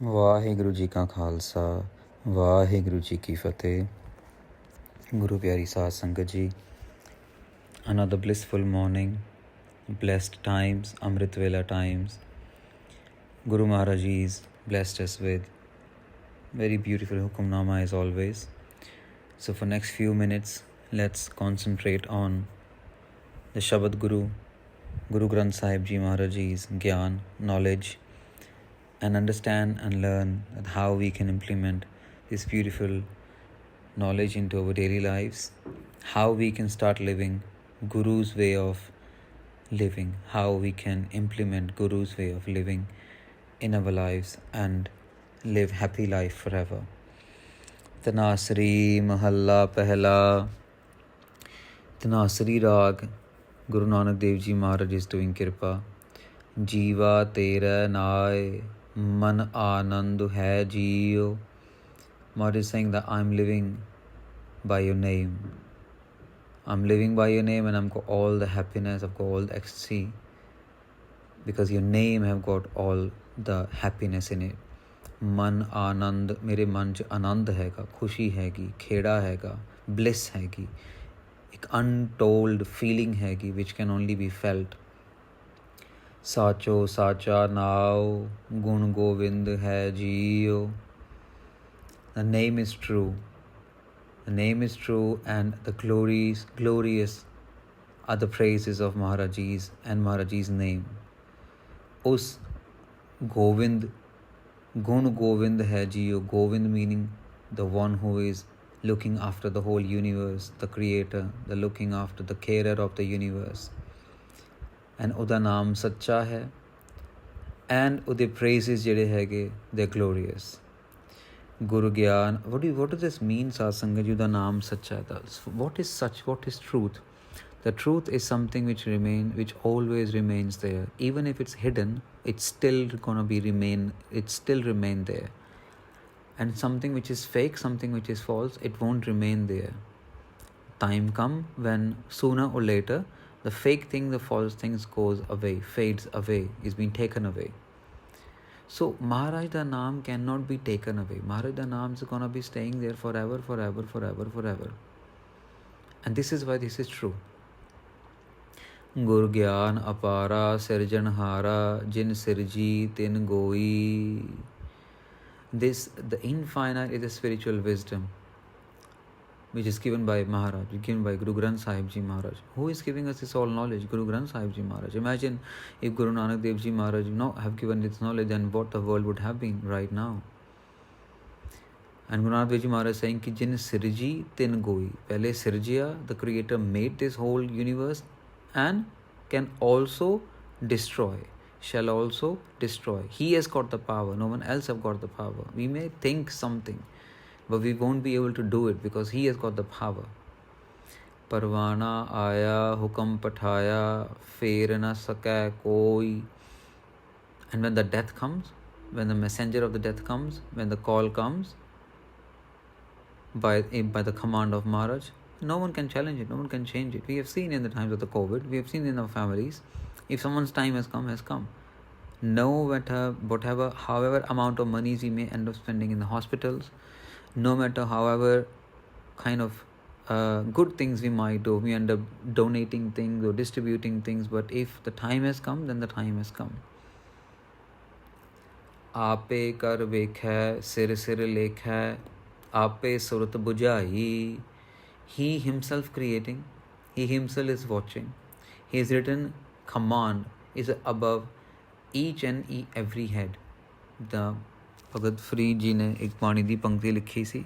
ਵਾਹਿਗੁਰੂ ਜੀ ਕਾ ਖਾਲਸਾ ਵਾਹਿਗੁਰੂ ਜੀ ਕੀ ਫਤਿਹ। Guru Pyari Saad Sangat Ji, another blissful morning, blessed times, Amrit Vela times. Guru Maharaj Ji's blessed us with very beautiful Hukumnama as always. So for next few minutes, let's concentrate on the Shabad Guru, Guru Granth Sahib Ji Maharaj Ji's Gyan, knowledge, and understand and learn how we can implement this beautiful knowledge into our daily lives, how we can start living Guru's way of living, how we can implement Guru's way of living in our lives and live happy life forever. Dhanaasree Mahalla Pehla. Dhanaasree Raag. Guru Nanak Dev Ji Maharaj is doing kirpa. Jiva tera naay man anand hai jiyo. Maharaj is saying that I'm living by your name. I'm living by your name and I've got all the happiness, I've got all the ecstasy because your name have got all the happiness in it. Man anand, mere man ch anand हैगा, खुशी हैगी, खेड़ा हैगा, bliss हैगी, एक untold feeling हैगी which can only be felt. साचो साचा नाव गुण गोविंद है जियो. The name is true. The name is true and the glorious are the praises of Maharaji's and Maharaji's name. Us Govind, Gun Govind hai jiyo. Govind meaning the one who is looking after the whole universe, the creator, the looking after, the carer of the universe. And Uda naam sacha hai and Ude praises jede hege, they're glorious. Guru Gyan. What does this mean, Satsangat? Uda naam sacha. What is such? What is truth? The truth is something which always remains there. Even if it's hidden, it's still remain there. And something which is fake, something which is false, it won't remain there. Time come when sooner or later the fake thing, the false things goes away, fades away, is being taken away. So Maharaj da Naam cannot be taken away. Maharaj da Naam is going to be staying there forever. And this is why this is true. Gur Gyan Apara Sirjanhara Jin Sirji Tin Goi. The infinite is a spiritual wisdom which is given by Maharaj, given by Guru Granth Sahib Ji Maharaj. Who is giving us this all knowledge? Guru Granth Sahib Ji Maharaj. Imagine if Guru Nanak Dev Ji Maharaj have given this knowledge, then what the world would have been right now. And Guru Nanak Dev Ji Maharaj is saying ki Jin Sirji Tin Goi. Pehle Sirjiya, the creator made this whole universe and can also destroy, shall also destroy. He has got the power, no one else have got the power. We may think something, but we won't be able to do it because he has got the power. Parwana aya hukam pathaya fer na sakay koi. And when the death comes, when the messenger of the death comes, when the call comes by the command of Maharaj, no one can challenge it, no one can change it. We have seen in the times of the COVID, we have seen in our families, if someone's time has come. No matter whatever, however amount of monies we may end up spending in the hospitals, no matter however kind of good things we might do, we end up donating things or distributing things, but if the time has come, then the time has come. Ape kar vekha sir sir lekha, ape surat bujai. He himself creating, he himself is watching. His written command is above each and every head. The भगत फरीद जी ने एक पानी दी पंक्ति लिखी सी,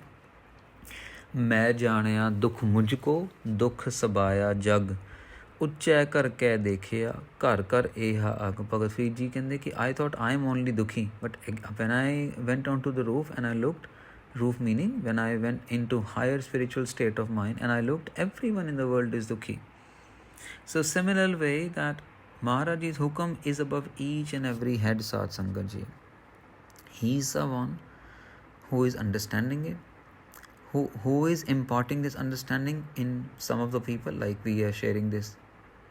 मैं जानिया दुख मुझको दुख सबाया जग उच्चै करके देखिया घर घर एहा अग. भगत फरीद जी कहते कि I thought I am only dukhi, but when I went onto the roof and I looked, roof meaning when I went into higher spiritual state of mind and I looked, everyone in the world is dukhi. So similar way that Maharaj's hukam is above each and every head, Sat Sangat Ji. He is the one who is understanding it, who is imparting this understanding in some of the people, like we are sharing this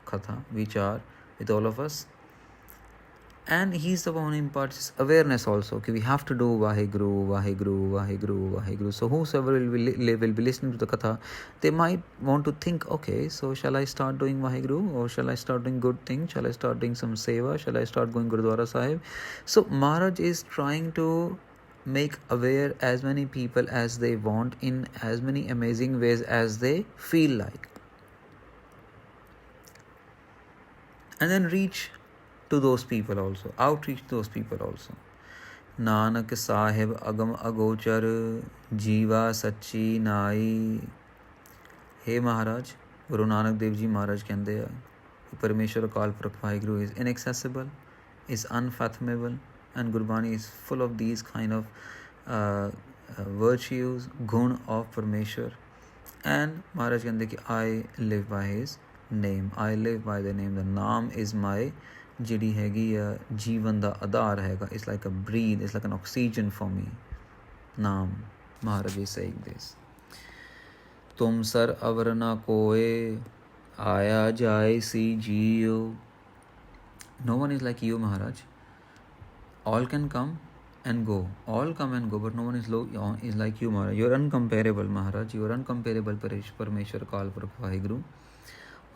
Katha, which are with all of us. And he's the one who imparts awareness also. Okay, we have to do Vaheguru, Vaheguru, Vaheguru, Vaheguru. So whosoever will be listening to the Katha, they might want to think, okay, so shall I start doing Vaheguru, or shall I start doing good things? Shall I start doing some seva? Shall I start going Gurdwara Sahib? So Maharaj is trying to make aware as many people as they want in as many amazing ways as they feel like. And then reach to those people also, outreach to those people also. Nanak Sahib agam agochar jiva sachi nai. Hey Maharaj, Guru Nanak Dev Ji Maharaj kehande hai, Parmeshwar Akal Purakh Vaheguru is inaccessible, is unfathomable, and Gurbani is full of these kind of virtues, gun of Parmeshwar. And Maharaj kehande ki I live by his name, I live by the name. The Naam is my ਜਿਹੜੀ ਹੈਗੀ ਆ ਜੀਵਨ ਦਾ ਆਧਾਰ ਹੈਗਾ. It's like a breathe, it's like an oxygen for me. Naam, Maharaj is saying this. Tum sar avar na koe, aaya jaye si jiyo. No one is like you, Maharaj. All can come and go. All come and go, but no one is like you, Maharaj. You are uncomparable, Maharaj. You are uncomparable, Parmeshwar Akal Purakh Vaheguru.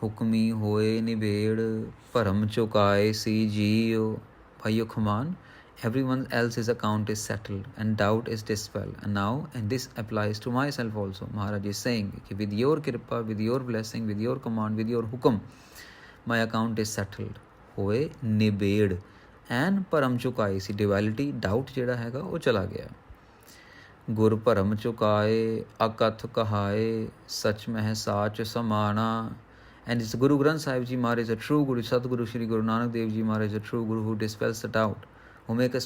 Hukmi hoye nibed, param chukaye si jiyo. By Hukumnama, everyone else's account is settled and doubt is dispelled. And this applies to myself also. Maharaj is saying, with your kripa, with your blessing, with your command, with your hukum, my account is settled. Hoye nibed. And param chukaye si duality, doubt jeda hega, wo chala gaya. Gur param chukaye, akath kahaye, sach meh sach samana. And it's Guru Granth Sahib Ji Maharaj is a true Guru, Sadguru Sri Guru Nanak Dev Ji Maharaj is a true Guru who dispels the doubt, who makes us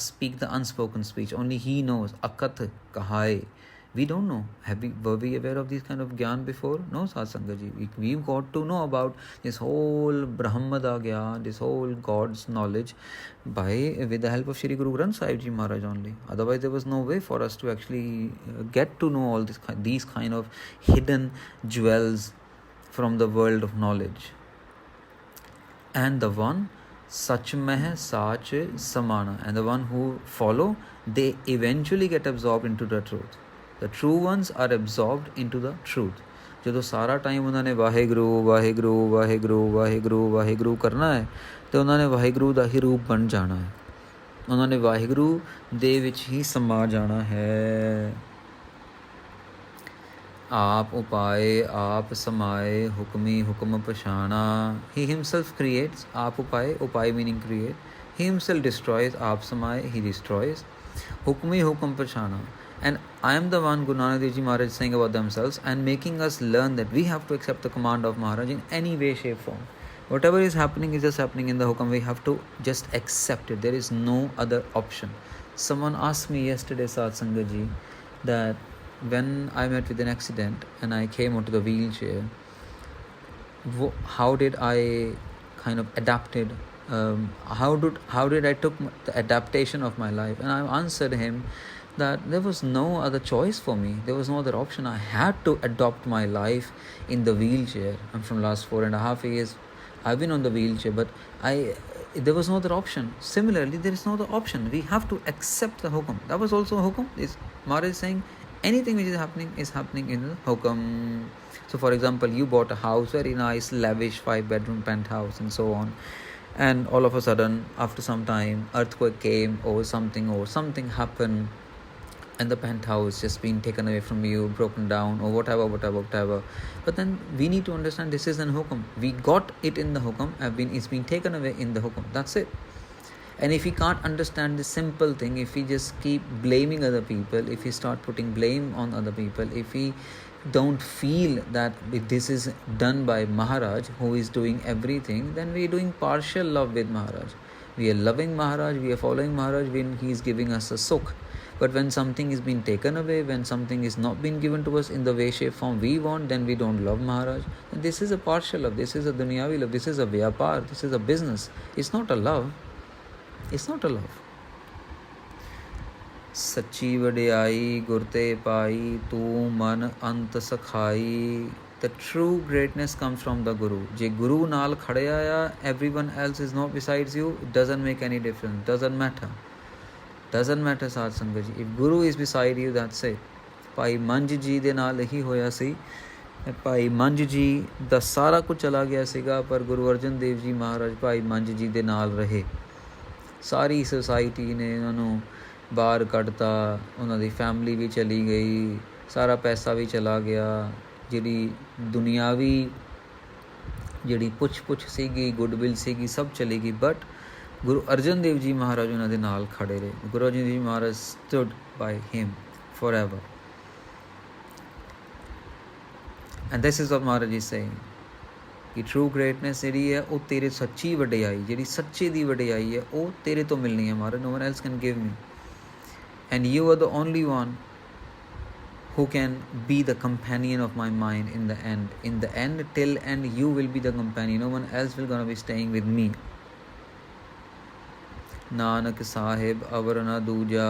speak the unspoken speech. Only he knows. Akat kahai. We don't know. Were we aware of this kind of gyan before? No, Satsangaji. We've got to know about this whole Brahmada gyan, this whole God's knowledge with the help of Sri Guru Granth Sahib Ji Maharaj only. Otherwise, there was no way for us to actually get to know all these kind of hidden jewels from the world of knowledge. And the one Sach meh sach samana, and the one who follow, they eventually get absorbed into the truth. The true ones are absorbed into the truth. ਜਦੋਂ ਸਾਰਾ time ਉਹਨਾਂ ਨੇ ਵਾਹਿਗੁਰੂ ਵਾਹਿਗੁਰੂ ਵਾਹਿਗੁਰੂ ਵਾਹਿਗੁਰੂ ਵਾਹਿਗੁਰੂ ਕਰਨਾ ਹੈ ਤੇ ਉਹਨਾਂ ਨੇ ਵਾਹਿਗੁਰੂ ਦਾ ਹੀ ਰੂਪ ਬਣ ਜਾਣਾ ਹੈ. ਉਹਨਾਂ ਨੇ ਵਾਹਿਗੁਰੂ ਦੇ ਵਿੱਚ ਹੀ ਸਮਾ ਜਾਣਾ ਹੈ. ਆਪ ਉਪਾਏ ਆਪ ਸਮਾਏ ਹੁਕਮੀ ਹੁਕਮ ਪਛਾਣਾ. He himself creates. ਆਪ ਉਪਾਏ, ਉਪਾਏ meaning create. He himself destroys. ਆਪ ਸਮਾਏ, he destroys. Hukmi hukum pachana. And I am the one, Guru Nanak Dev Ji Maharaj saying about themselves and making us learn that we have to accept the command of Maharaj in any way, shape, form. Whatever is happening is just happening in the hukam. We have to just accept it. There is no other option. Someone asked me yesterday, Satsanga Ji, that when I met with an accident and I came onto the wheelchair, how did I kind of adapted? How did I took the adaptation of my life? And I answered him that there was no other choice for me. There was no other option. I had to adopt my life in the wheelchair. And from last 4.5 years, I've been on the wheelchair, but there was no other option. Similarly, there is no other option. We have to accept the hukum. That was also a hukum. Maharaj is saying anything which is happening in the hukum. So for example, you bought a house, very nice, lavish 5-bedroom penthouse and so on. And all of a sudden, after some time, earthquake came or something happened, and the penthouse just been taken away from you, broken down, or whatever. But then we need to understand this is an hukum. We got it in the hukum, it's been taken away in the hukum. That's it. And if we can't understand this simple thing, if we just keep blaming other people, if we start putting blame on other people, if we don't feel that this is done by Maharaj, who is doing everything, then we are doing partial love with Maharaj. We are loving Maharaj, we are following Maharaj when he is giving us a sukh. But when something is being taken away, when something is not being given to us in the way, shape, form we want, then we don't love Maharaj. And this is a partial love, this is a dunyavi love, this is a vyapar, this is a business. It's not a love. It's not a love. ਸੱਚੀ ਵਡਿਆਈ ਗੁਰ ਤੇ ਪਾਈ ਤੂੰ ਮਨ ਅੰਤ ਸਖਾਈ. The true greatness comes from the Guru. Je Guru naal khade aaya, everyone else is not besides you, it doesn't make any difference, doesn't matter. Doesn't matter, Sat Sangat ji. If Guru is beside you, that's it. ਭਾਈ ਮੰਝ ਜੀ ਦੇ ਨਾਲ ਇਹੀ ਹੋਇਆ ਸੀ। ਭਾਈ ਮੰਝ ਜੀ ਦਾ ਸਾਰਾ ਕੁਝ ਚਲਾ ਗਿਆ ਸੀਗਾ, ਪਰ ਗੁਰੂ ਅਰਜਨ ਦੇਵ ਜੀ ਮਹਾਰਾਜ ਭਾਈ ਮੰਝ ਜੀ ਦੇ ਨਾਲ ਰਹੇ। ਸਾਰੀ ਸੁਸਾਇਟੀ ਨੇ ਉਹਨਾਂ ਨੂੰ ਬਾਹਰ ਕੱਢਤਾ, ਉਹਨਾਂ ਦੀ ਫੈਮਿਲੀ ਵੀ ਚਲੀ ਗਈ, ਸਾਰਾ ਪੈਸਾ ਵੀ ਚਲਾ ਗਿਆ, ਜਿਹੜੀ ਦੁਨਿਆਵੀ ਜਿਹੜੀ ਪੁੱਛ ਸੀਗੀ, ਗੁੱਡਵਿਲ ਸੀਗੀ, ਸਭ ਚਲੀ ਗਈ। ਬਟ ਗੁਰੂ ਅਰਜਨ ਦੇਵ ਜੀ ਮਹਾਰਾਜ ਉਹਨਾਂ ਦੇ ਨਾਲ ਖੜੇ ਰਹੇ। ਗੁਰੂ Arjan Dev ji Maharaj stood by him forever. And this is what Maharaj is saying, ਕਿ true greatness ਜਿਹੜੀ ਹੈ ਉਹ ਤੇਰੇ ਸੱਚੀ ਵਡਿਆਈ, ਜਿਹੜੀ ਸੱਚੇ ਦੀ ਵਡਿਆਈ ਹੈ ਉਹ ਤੇਰੇ ਤੋਂ ਮਿਲਣੀ ਹੈ ਮਹਾਰਾਜ। No one else can give me. And you are the only one who can be the companion of my mind in the end. In the end, till end, you will be the companion. No one else will gonna be staying with me. Nanak Sahib ਅਵਰ ਨਾ ਦੂਜਾ,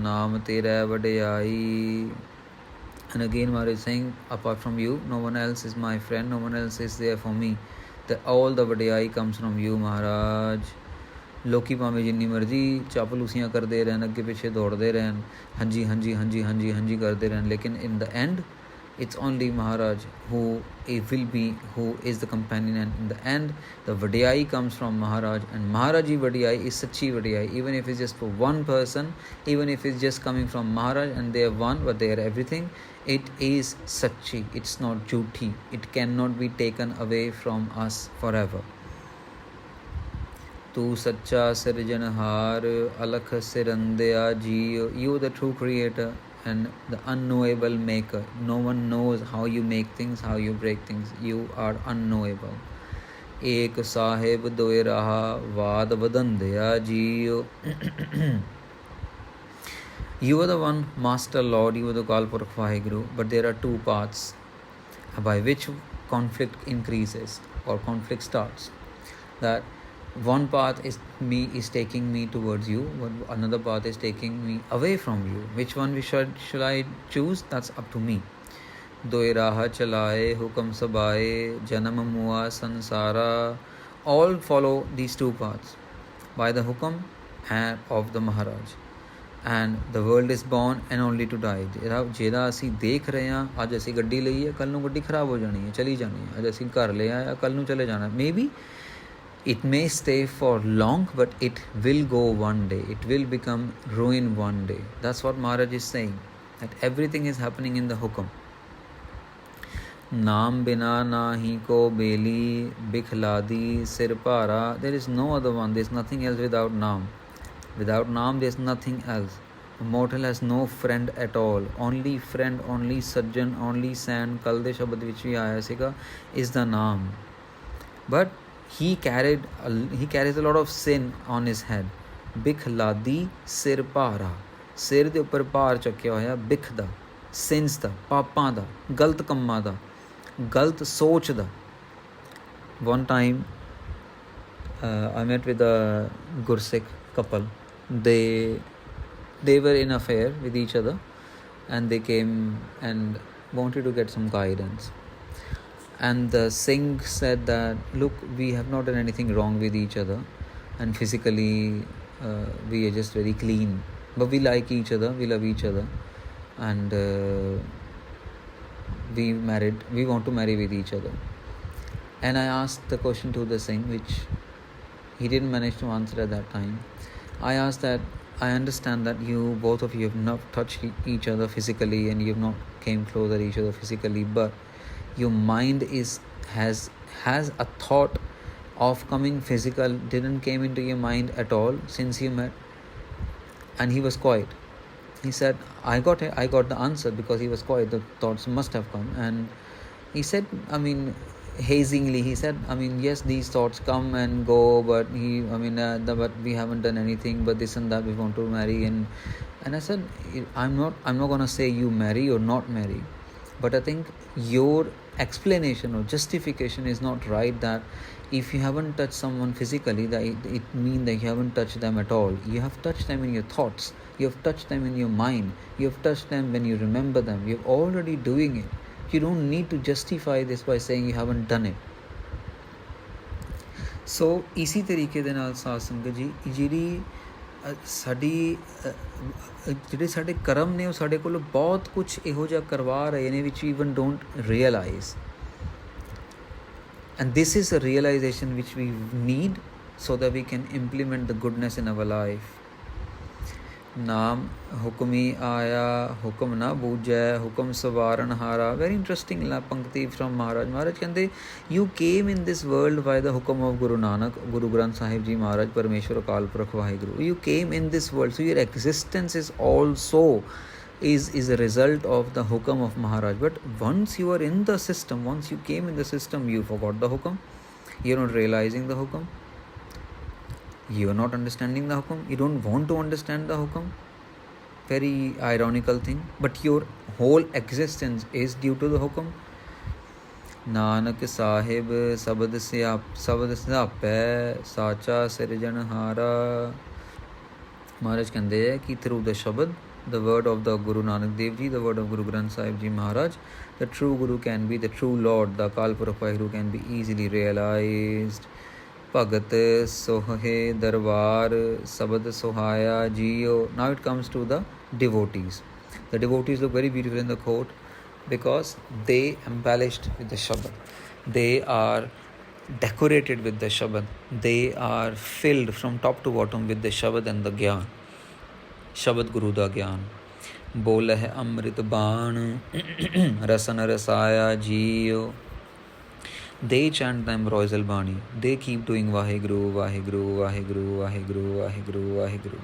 ਨਾਮ ਤੇਰਾ ਵਡਿਆਈ. And again Maharaj is saying, apart from you, no one else is my friend, no one else is there for me. That all the vadiyai comes from you, Maharaj. ਲੋਕੀ ਭਾਵੇਂ ਜਿੰਨੀ ਮਰਜ਼ੀ ਚਾਪਲੂਸੀਆਂ ਕਰਦੇ ਰਹਿਣ, ਅੱਗੇ ਪਿੱਛੇ ਦੌੜਦੇ ਰਹਿਣ, ਹਾਂਜੀ ਹਾਂਜੀ ਹਾਂਜੀ ਹਾਂਜੀ ਹਾਂਜੀ ਕਰਦੇ ਰਹਿਣ, ਲੇਕਿਨ in the end it's only Maharaj who is the companion, and in the end the vadiyai comes from Maharaj. And Maharaj ji vadiyai is sachi vadiyai, even if it's just for one person, even if it's just coming from Maharaj and they are one but they are everything, it is sachi, it's not jhuthi, it cannot be taken away from us forever. Tu sacha sirjanhar alakh sirandya jiyo, you the true creator and the unknowable maker. No one knows how you make things, how you break things. You are unknowable. Ek sahib doe raha vaad vadandya jiyo. You are the one Master Lord, you are the Kalpurukh Vaheguru, but there are two paths by which conflict increases or conflict starts. That one path is taking me towards you, but another path is taking me away from you. Which one should I choose? That's up to me. Doe raha chalaye hukam sabaye janam mua sansara. All follow these two paths by the hukum and of the Maharaj. And the world is born and only to die. ਜਿਹੜਾ ਅਸੀਂ ਦੇਖ ਰਹੇ ਹਾਂ, ਅੱਜ ਅਸੀਂ ਗੱਡੀ ਲਈ ਹੈ, ਕੱਲ੍ਹ ਨੂੰ ਗੱਡੀ ਖਰਾਬ ਹੋ ਜਾਣੀ ਹੈ, ਚਲੀ ਜਾਣੀ ਹੈ। ਅੱਜ ਅਸੀਂ ਘਰ ਲਿਆ ਹੈ, ਕੱਲ੍ਹ ਨੂੰ ਚਲੇ ਜਾਣਾ। Maybe it may stay for long, but it will go one day. It will become ruin one day. That's what Maharaj is saying, that everything is happening in the hukum. Naam bina nahi ko beli bikhladi sir para. There is no other one. There is nothing else without Naam. Without Naam, there is nothing else. A mortal has no friend at all. Only friend, only sajjan, only sand. Kal de shabad vich vi aaya siga is the Naam. But he carries a lot of sin on his head. Bikhladi sir para. ਸਿਰ ਦੇ ਉੱਪਰ ਭਾਰ ਚੱਕਿਆ ਹੋਇਆ ਬਿਖ ਦਾ, sins ਦਾ, ਪਾਪਾਂ ਦਾ, ਗਲਤ ਕੰਮਾਂ ਦਾ, ਗਲਤ ਸੋਚ ਦਾ. One time I met with a Gursikh couple. They were in affair with each other, and they came and wanted to get some guidance. And the Singh said that, look, we have not done anything wrong with each other, and physically we are just very clean, but we like each other, we love each other, and we want to marry with each other. And I asked the question to the Singh, which he didn't manage to answer at that time. I asked that, I understand that both of you have not touched each other physically, and you have not came closer to each other physically, but your mind has a thought of coming physical didn't came into your mind at all since you met. And he was quiet. He said, I got the answer, because he was quiet. The thoughts must have come. And he said, hazingly, he said, yes, these thoughts come and go, but but we haven't done anything, but this and that, we want to marry. And I said, I'm not going to say you marry or not marry, but I think your explanation or justification is not right, that if you haven't touched someone physically, that it means that you haven't touched them at all. You have touched them in your thoughts, you have touched them in your mind, you have touched them when you remember them, you're already doing it. You don't need to justify this by saying you haven't done it. ਸੋ ਇਸੀ ਤਰੀਕੇ ਦੇ ਨਾਲ ਸਾਧ ਸੰਗਤ ਜੀ ਜਿਹੜੀ ਸਾਡੀ ਜਿਹੜੇ ਸਾਡੇ ਕਰਮ ਨੇ ਉਹ ਸਾਡੇ ਕੋਲ ਬਹੁਤ ਕੁਛ ਇਹੋ ਜਿਹਾ ਕਰਵਾ ਰਹੇ ਨੇ which we even don't realize. And this is a realization which we need so that we can implement the goodness in our life. ਨਾਮ ਹੁਕਮੀ ਆਇਆ ਹੁਕਮ ਨਾ ਬੂਝੈ ਹੁਕਮ ਸਵਾਰਨ ਹਾਰਾ. Very interesting ਪੰਕਤੀ from Maharaj. Maharaj ਕਹਿੰਦੇ you came in this world by the hukum of Guru Nanak, Guru Granth Sahib Ji Maharaj, Parmeshwar Akal Purkh Vaheguru. You came in this world, so your existence is also is a result of the hukum of Maharaj. But once you are in the system, once you came in the system, you forgot the hukum. You're not realizing the hukum. You are not understanding the hukum. You don't want to understand the hukum. Very ironical thing. But your whole existence is due to the hukum. Nanak Sahib shabad siapੈ ਸਾਚਾ ਸਿਰਜਣਹਾਰਾ. Maharaj ਕਹਿੰਦੇ ਹੈ ਕਿ through the shabad, the word of the Guru Nanak Dev Ji, the word of Guru Granth Sahib Ji Maharaj, the true Guru can be, the true Lord, the Akal Purkh Vaheguru can be easily realized. Bhagat sohe darbar sabad sohaya jiyo. Now it comes to the devotees. The devotees look very beautiful in the court because they embellished with the shabad. They are decorated with the shabad. They are filled from top to bottom with the shabad and the gyan. Shabad Guru da gyan. Bola hai Amrit Baan rasan rasaya jiyo. They chant the ambrosial Bani. They keep doing Vaheguru, Vaheguru, Vaheguru, Vaheguru, Vaheguru, Vaheguru.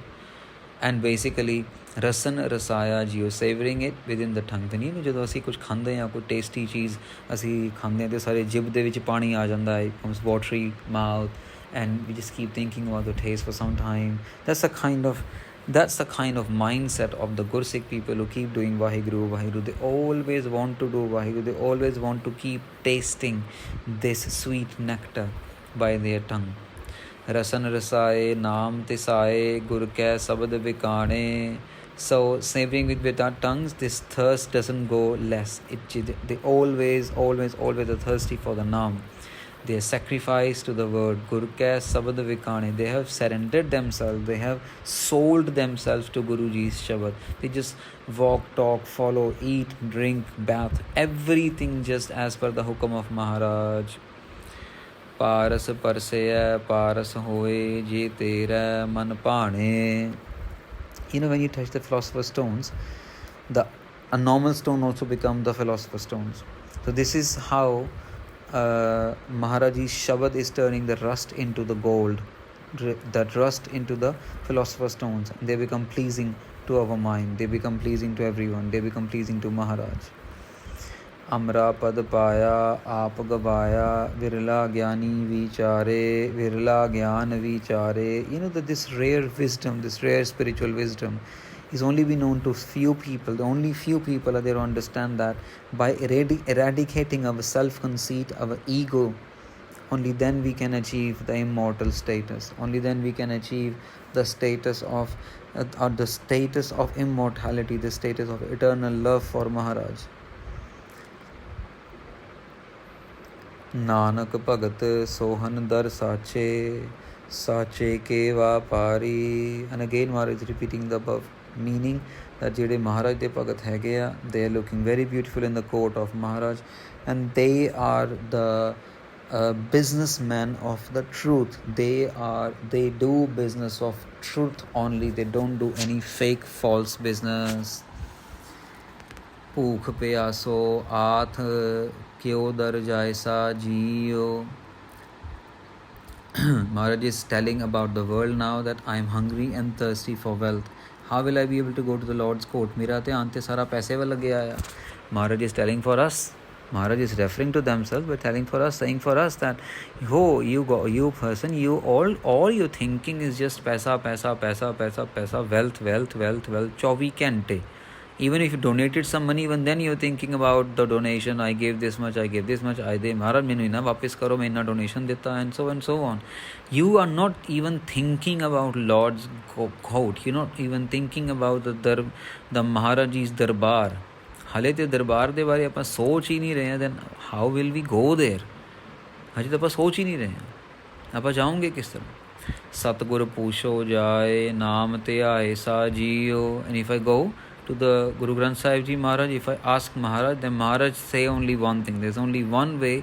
And basically, Rasan Rasaya Jio, savoring it within the tongue. ਨਹੀਂ ਨਾ ਜਦੋਂ ਅਸੀਂ ਕੁਝ ਖਾਂਦੇ ਹਾਂ ਕੋਈ tasty ਚੀਜ਼ ਅਸੀਂ ਖਾਂਦੇ ਹਾਂ ਤੇ ਸਾਰੇ ਜਿਬ ਦੇ ਵਿੱਚ ਪਾਣੀ ਆ ਜਾਂਦਾ ਹੈ, comes watery mouth, and we just keep thinking about the taste for some time. That's the kind of mindset of the Gursikh people who keep doing Vaheguru, Vaheguru. They always want to do Vaheguru. They always want to keep tasting this sweet nectar by their tongue. Rasan rasaye, naam tisaye, gur ke sabad vikane. So savoring with our tongues, this thirst doesn't go less. They always are thirsty for the naam. They are sacrificed to the word. Guru ke shabad vikane. They have surrendered themselves. They have sold themselves to Guruji's shabad. They just walk, talk, follow, eat, drink, bath. Everything just as per the hukum of Maharaj. Paras parseya, paras hoye, je tera man pane. When you touch the philosopher's stones, a normal stone also becomes the philosopher's stones. So this is how Maharaji's shabad is turning the rust into the gold, that rust into the philosopher's stones. They become pleasing to our mind. They become pleasing to everyone. They become pleasing to Maharaj. Amra pad paya, aap gavaya, virla gyani vichare, virla gyan vichare. That this rare wisdom, this rare spiritual wisdom is only be known to few people. The only few people are there to understand that by eradicating our self-conceit, our ego, only then we can achieve the immortal status. Only then we can achieve the status of immortality, the status of eternal love for Maharaj. Nanak Bhagat Sohan Dar Sache, Sache Ke Vapari. And again Maharaj is repeating the above meaning that jede Maharaj de Bhagat hege a, they are looking very beautiful in the court of Maharaj, and they are the businessmen of the truth. They do business of truth only. They don't do any fake false business. Bhukh pyaso aath kyo dar jaisa jiyo. Maharaj is telling about the world now that I am hungry and thirsty for wealth. How will I be able to go to the Lord's court? Mera dhyan te sara paise wal gaya hai. Maharaj is telling for us. Maharaj is referring to themselves, but saying for us that, you person, all your thinking is just paisa, wealth, 24 घंटे. Even if you donated some money, even then you're thinking about the donation. I gave this much, I de Maharaj mainu inna वापस करो, मैं इतना donation देता, and so on. You are not even thinking about Lord's court. You're not even thinking about the Maharaji's Darbar. ਹਾਲੇ ਤਾਂ ਦਰਬਾਰ ਦੇ ਬਾਰੇ ਆਪਾਂ ਸੋਚ ਹੀ ਨਹੀਂ ਰਹੇ ਹਾਂ, then how will we go there? ਹਜੇ ਤਾਂ ਆਪਾਂ ਸੋਚ ਹੀ ਨਹੀਂ ਰਹੇ ਹਾਂ, ਆਪਾਂ ਜਾਊਂਗੇ ਕਿਸ ਤਰ੍ਹਾਂ? ਸਤਿਗੁਰ ਪੂਛੋ ਜਾਏ, ਨਾਮ ਧਿਆਏ ਸਾ JIO. And if I go to the Guru Granth Sahib Ji Maharaj, if I ask Maharaj, then Maharaj say only one thing. There's only one way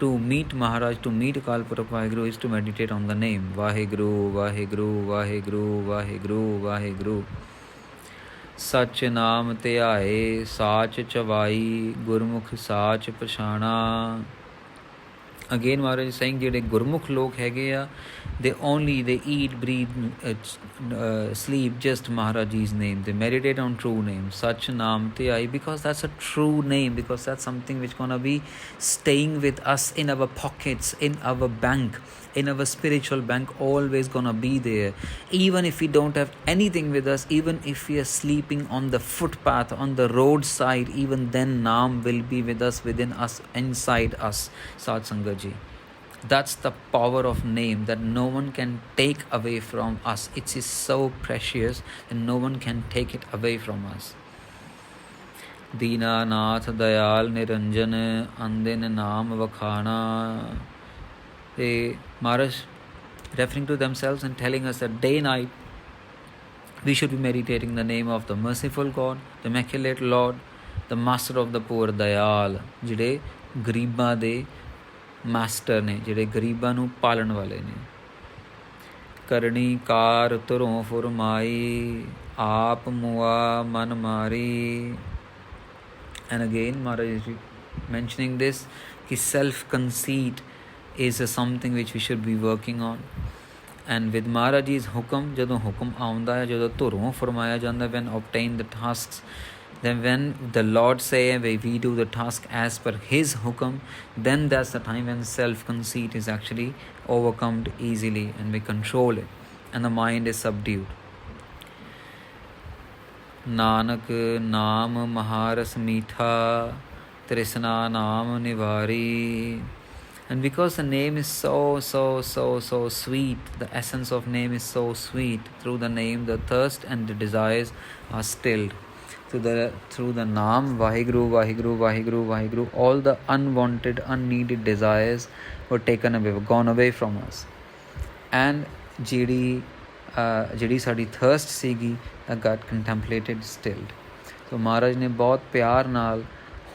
to meet Maharaj, to meet Akal Purakh Vaheguru, is to meditate on the name Vaheguru, Vaheguru, Vaheguru, Vaheguru, Vaheguru. Sach naam ਧਿਆਏ ਸਾਚ ਚਵਾਈ, ਗੁਰਮੁਖ ਸਾਚ ਪਛਾਣਾ. Again Maharaj is saying ਜਿਹੜੇ ਗੁਰਮੁਖ ਲੋਕ ਹੈਗੇ ਆ, they eat, breathe, sleep just Maharaj Ji's name. They meditate on true name, Sach Naam ਧਿਆਈ, because that's a true name, because that's something which gonna be staying with us in our pockets, in our bank, in our spiritual bank, always gonna be there. Even if we don't have anything with us, even if we are sleeping on the footpath, on the roadside, even then Naam will be with us, within us, inside us. Sat Sangat Ji, that's the power of name that no one can take away from us. It is so precious and no one can take it away from us. Deena Nath Dayal Niranjan, Andin Naam Vakhana. Maharaj referring to themselves and telling us that day night we should be meditating the name of the merciful God, the immaculate Lord, the master of the poor, Dayal, ਜਿਹੜੇ ਗਰੀਬਾਂ ਦੇ master ਨੇ, ਜਿਹੜੇ ਗਰੀਬਾਂ ਨੂੰ ਪਾਲਣ ਵਾਲੇ ਨੇ. ਕਰਨੀ ਕਾਰ ਧਰੋਂ ਫੁਰਮਾਈ, ਆਪ ਮੁਆ ਮਨ ਮਾਰੀ. And again Maharaj is mentioning this, कि self conceit is something which we should be working on. And with Maharaj Ji's hukum, ਜਦੋਂ ਹੁਕਮ ਆਉਂਦਾ ਹੈ, ਜਦੋਂ ਧੁਰੋਂ ਫਰਮਾਇਆ ਜਾਂਦਾ, when obtain the tasks, then when the Lord say we do the task as per his hukum, then that's the time when self conceit is actually overcome easily and we control it and the mind is subdued. Nanak naam maharas meetha, trisna naam nivari. And because the name is so sweet, the essence of name is so sweet, through the name the thirst and the desires are stilled. Through the Naam Vaheguru, Vaheguru, Vaheguru, Vaheguru, all the unwanted, unneeded desires were taken away, were gone away from us. And ਜਿਹੜੀ ਸਾਡੀ thirst ਸੀਗੀ, that got contemplated, stilled. So Maharaj ਨੇ ਬਹੁਤ ਪਿਆਰ ਨਾਲ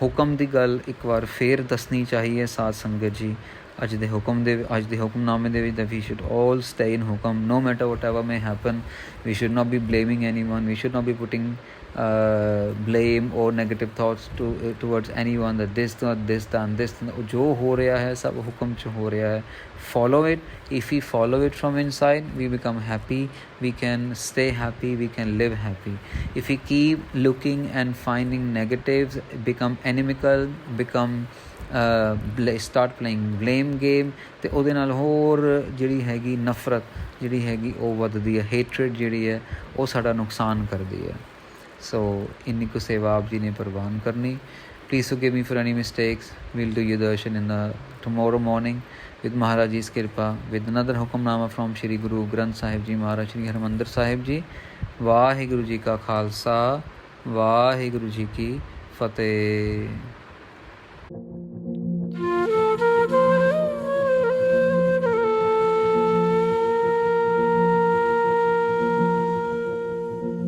ਹੁਕਮ ਦੀ ਗੱਲ ਇੱਕ ਵਾਰ ਫੇਰ ਦੱਸਣੀ ਚਾਹੀਏ ਸਾਧ ਸੰਗਤ ਜੀ ਅੱਜ ਦੇ ਹੁਕਮਨਾਮੇ ਦੇ ਵਿੱਚ, that we should all stay in hukum, no matter whatever may happen. We should not be blaming anyone, we should not be putting blame or negative thoughts towards anyone, that this done, this ਜੋ ਹੋ ਰਿਹਾ ਹੈ ਸਭ ਹੁਕਮ 'ਚ ਹੋ ਰਿਹਾ ਹੈ. Follow it. If we follow it from inside, we become happy, we can stay happy, we can live happy. If we keep looking and finding negatives, become inimical, start playing blame game, ਤੇ ਉਹਦੇ ਨਾਲ ਹੋਰ ਜਿਹੜੀ ਹੈਗੀ ਨਫ਼ਰਤ ਜਿਹੜੀ ਹੈਗੀ ਉਹ ਵੱਧਦੀ ਹੈ, hatred ਜਿਹੜੀ ਹੈ ਉਹ ਸਾਡਾ ਨੁਕਸਾਨ ਕਰਦੀ ਹੈ. So ਇੰਨੀ ਕੁ ਸੇਵਾ ਆਪ ਜੀ ਨੇ ਪ੍ਰਵਾਨ ਕਰਨੀ. Please forgive me for any mistakes. We'll do your darshan in the tomorrow morning with Maharaj Ji's Kirpa, with another Hukumnama from Shri Guru Granth Sahib Ji Maharaj, Sri Harmandir Sahib Ji. Vaheguru Ji ka Khalsa, Vaheguru Ji ki Fateh.